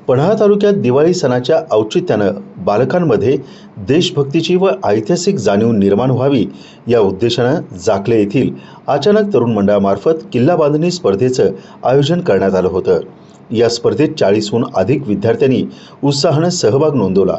पन्हाळा तालुक्यात दिवाळी सणाच्या औचित्यानं बालकांमध्ये देशभक्तीची व ऐतिहासिक जाणीव निर्माण व्हावी या उद्देशानं जाखले येथील अचानक तरुण मंडळामार्फत किल्ला बांधणी स्पर्धेचं आयोजन करण्यात आलं होतं। या स्पर्धेत 40हून अधिक विद्यार्थ्यांनी उत्साहानं सहभाग नोंदवला।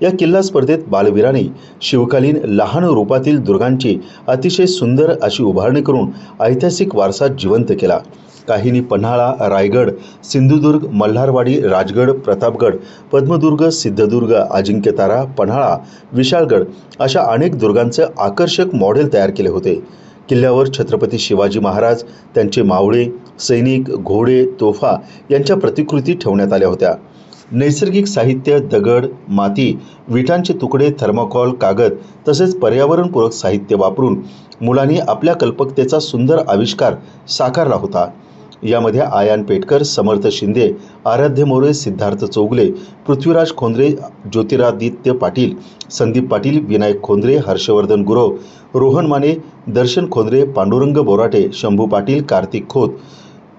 या किल्ला स्पर्धेत बालवीरांनी शिवकालीन लहान रूपातील दुर्गांची अतिशय सुंदर अशी उभारणी करून ऐतिहासिक वारसा जिवंत केला। काहींनी पन्हाळा, रायगड, सिंधुदुर्ग, मल्हारवाडी, राजगड, प्रतापगड, पद्मदुर्ग, सिद्धदुर्ग, अजिंक्यतारा, पन्हाळा, विशाळगड अशा अनेक दुर्गांचं आकर्षक मॉडेल तयार केले होते। किल्ल्यावर छत्रपती शिवाजी महाराज, त्यांचे मावळे, सैनिक, घोडे, तोफा यांच्या प्रतिकृती ठेवण्यात आल्या होत्या। नैसर्गिक साहित्य, दगड, माती, विटांचे तुकडे, थर्माकोल, कागद तसेच पर्यावरणपूरक साहित्य वापरून मुलांनी आपल्या कल्पकतेचा सुंदर आविष्कार साकारला होता। यामध्ये आयान पेटकर, समर्थ शिंदे, आराध्य मोरे, सिद्धार्थ चौगले, पृथ्वीराज खोंद्रे, ज्योतिरादित्य पाटील, संदीप पाटील, विनायक खोंद्रे, हर्षवर्धन गुरव, रोहन माने, दर्शन खोंद्रे, पांडुरंग बोराटे, शंभू पाटील, कार्तिक खोत,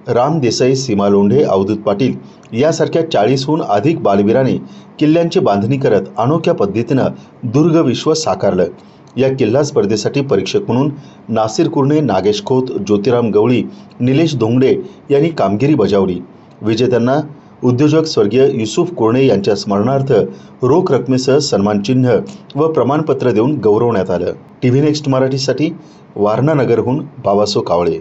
राम देसाई, सीमा लोंढे, अवधूत पाटील यासारख्या 40हून अधिक बालवीरांनी किल्ल्यांची बांधणी करत अनोख्या पद्धतीनं दुर्ग विश्व साकारलं। या किल्ला स्पर्धेसाठी परीक्षक म्हणून नासिर कुर्णे, नागेश खोत, ज्योतिराम गवळी, निलेश धोंगडे यांनी कामगिरी बजावली। विजेत्यांना उद्योजक स्वर्गीय युसुफ कुर्णे यांच्या स्मरणार्थ रोख रकमेसह सन्मान चिन्ह व प्रमाणपत्र देऊन गौरवण्यात आलं। टीव्ही नेक्स्ट मराठीसाठी वारणा नगरहून बाबासो कावळे।